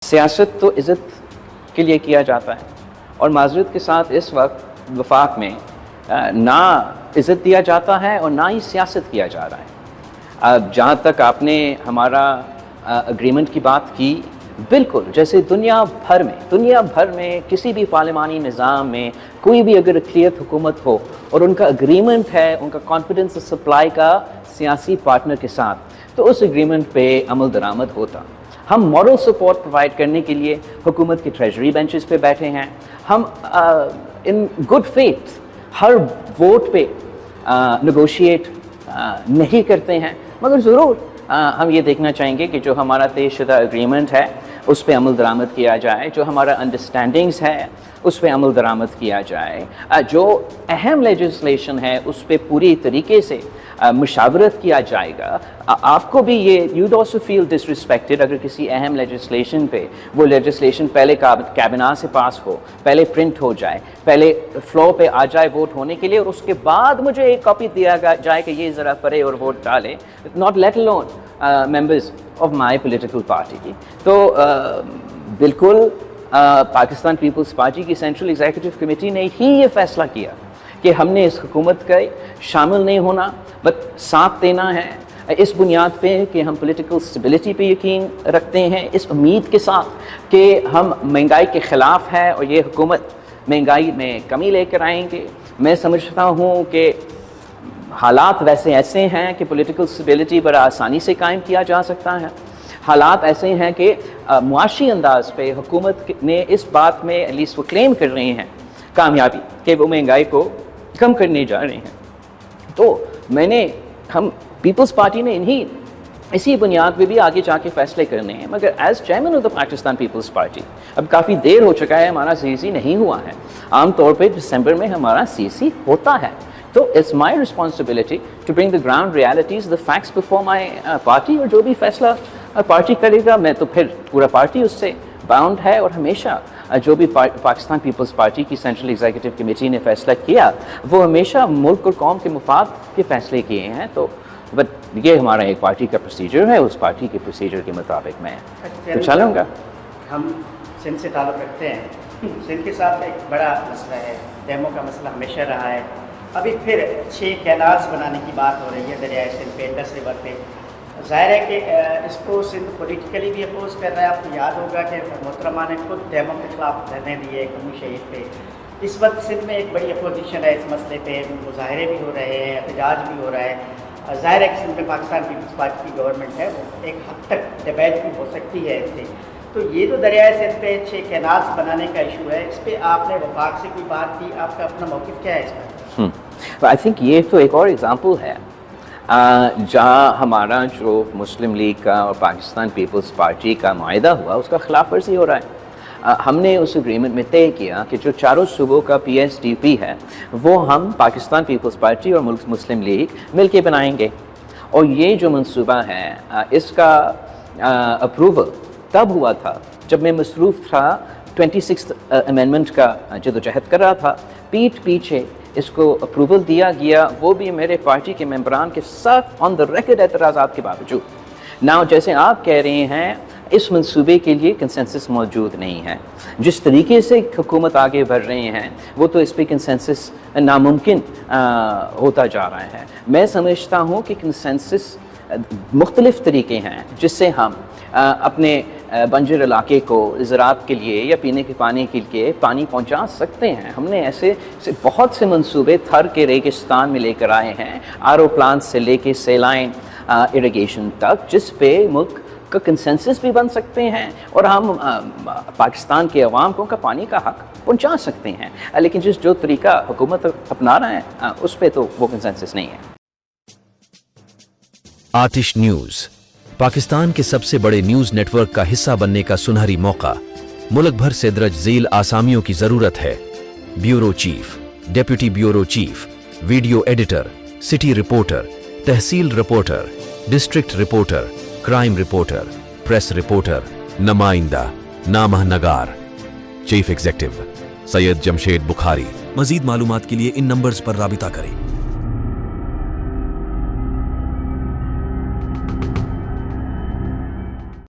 सियासत तो इज़्ज़त के लिए किया जाता है और माज़रत के साथ इस वक्त वफाक में ना इज़्ज़त दिया जाता है और ना ही सियासत किया जा रहा है। अब जहाँ तक आपने हमारा एग्रीमेंट की बात की, बिल्कुल जैसे दुनिया भर में किसी भी पार्लिमानी निज़ाम में कोई भी अगर अक़लियत हुकूमत हो और उनका एग्रीमेंट है, उनका कॉन्फिडेंस सप्लाई का सियासी पार्टनर के साथ, तो उस एग्रीमेंट पे अमल दरामद होता। हम मॉरल सपोर्ट प्रोवाइड करने के लिए हुकूमत के ट्रेजरी बेंचेस पे बैठे हैं। हम in good faith her vote पे नेगोशिएट नहीं करते हैं, मगर ज़रूर हम ये देखना चाहेंगे कि जो हमारा तयशुदा एग्रीमेंट है उस पे अमल दरामद किया जाए, जो हमारा अंडरस्टैंडिंग्स है उस पे अमल दरामद किया जाए, जो अहम लेजिस्लेशन है उस पे पूरी तरीके से मुशावरत किया जाएगा। आपको भी ये यूड ऑल्सो फील डिसरिस्पेक्टेड अगर किसी अहम लेजिस्लेशन पे वो लेजिस्लेशन पहले कैबिनेट से पास हो, पहले प्रिंट हो जाए, पहले फ्लोर पे आ जाए वोट होने के लिए और उसके बाद मुझे एक कॉपी दिया जाए कि ये ज़रा पढ़े और वोट डालें, not let alone members of my political party की। तो बिल्कुल पाकिस्तान पीपल्स पार्टी की सेंट्रल एग्जीक्यूटिव कमेटी ने ही ये फैसला किया कि हमने इस हुकूमत का शामिल नहीं होना, बट साथ देना है इस बुनियाद पे कि हम पॉलिटिकल स्टेबिलिटी पे यकीन रखते हैं, इस उम्मीद के साथ कि हम महंगाई के ख़िलाफ़ है और ये हुकूमत महंगाई में कमी लेकर आएंगे। मैं समझता हूँ कि हालात वैसे ऐसे हैं कि पॉलिटिकल स्टेबिलिटी बड़ा आसानी से कायम किया जा सकता है। हालात ऐसे हैं कि मुआशी अंदाज पे हुकूमत ने इस बात में एटलीस्ट वो क्लेम कर रहे हैं कामयाबी कि वो महंगाई को कम करने जा रहे हैं। तो हम पीपल्स पार्टी ने इसी बुनियाद पे भी आगे जाके फैसले करने हैं, मगर as chairman of the Pakistan Peoples Party अब काफ़ी देर हो चुका है, हमारा सीसी नहीं हुआ है। आम तौर पे दिसंबर में हमारा सीसी होता है, तो it's my responsibility to bring the ground realities the facts before my party, और जो भी फैसला पार्टी करेगा मैं तो फिर पूरा पार्टी उससे बाउंड है। और हमेशा जो भी पाकिस्तान पीपल्स पार्टी की सेंट्रल एग्जीक्यूटिव कमेटी ने फैसला किया वो हमेशा मुल्क और कौम के मुफाद के फैसले किए हैं। तो बट ये हमारा एक पार्टी का प्रोसीजर है, उस पार्टी के प्रोसीजर के मुताबिक मैं तो चलूँगा। हम सिंध से ताल्लुक़ रखते हैं, सिंध के साथ एक बड़ा मसला है, डैमों का मसला हमेशा रहा है। अभी फिर 6 कैनाल्स बनाने की बात हो रही है दरियाए सिंध पे, इंडस रिवर पे। ज़ाहिर है कि इसको सिंध पॉलिटिकली भी अपोज कर रहा है। आपको याद होगा कि मोहतरमा ने खुद डैमों के खिलाफ धरने दिए कमी शहीद पे। इस वक्त सिंध में एक बड़ी अपोजिशन है इस मसले पे, मुजाहरे भी हो रहे हैं, एहतजाज भी हो रहा है। ज़ाहिर है कि सिंध में पाकिस्तान पीपल्स पार्टी की गवर्नमेंट है, वो एक हद तक डिबेट भी हो सकती है इससे। तो ये जो दरियाए सिंध पे 6 कैनाल्स बनाने का इशू है, इस पर आपने वफाक से कोई बात की, आपका अपना मौक़िफ़ क्या है इस पर? आई थिंक ये तो एक और एग्ज़ाम्पल है जहाँ हमारा जो मुस्लिम लीग का और पाकिस्तान पीपल्स पार्टी का मुआहिदा हुआ उसका खिलाफ वर्जी हो रहा है। हमने उस एग्रीमेंट में तय किया कि जो चारों सूबों का PSDP है वो हम पाकिस्तान पीपल्स पार्टी और मुस्लिम लीग मिलके बनाएंगे, और ये जो मंसूबा है इसका अप्रूवल तब हुआ था जब मैं मसरूफ़ था 26th अमेंडमेंट का जदोजहद कर रहा था। पीछे इसको अप्रूवल दिया गया, वो भी मेरे पार्टी के मेंबरान के साथ ऑन द रिकॉर्ड एतराज़ात के बावजूद। नाउ जैसे आप कह रहे हैं इस मंसूबे के लिए कंसेंसस मौजूद नहीं है, जिस तरीके से हुकूमत आगे बढ़ रहे हैं वो तो इस पर कंसेंसस नामुमकिन होता जा रहा है। मैं समझता हूँ कि कंसेंसस मुख्तलिफ़ तरीके हैं जिससे हम अपने बंजर इलाके को ज़राअत के लिए या पीने के पानी के लिए पानी पहुंचा सकते हैं। हमने ऐसे बहुत से मंसूबे थर के रेगिस्तान में लेकर आए हैं, RO प्लांट से लेके सेलाइन इरिगेशन तक, जिस पे मुल्क का कंसेंसस भी बन सकते हैं और हम पाकिस्तान के अवाम को का पानी का हक पहुंचा सकते हैं। लेकिन जो तरीका हुकूमत अपना रहा है उस पर तो वो कंसेंसस नहीं है। आतिश न्यूज़ पाकिस्तान के सबसे बड़े न्यूज नेटवर्क का हिस्सा बनने का सुनहरी मौका। मुल्क भर से दर्ज झेल आसामियों की जरूरत है। Bureau chief, deputy bureau chief, video editor, city reporter, tehsil reporter, district reporter, crime reporter, press reporter, नुमाइंदा, नामहनगार। Chief executive Syed Jamshed Bukhari. मजीद मालूमात के लिए इन नंबर्स पर राबिता करें।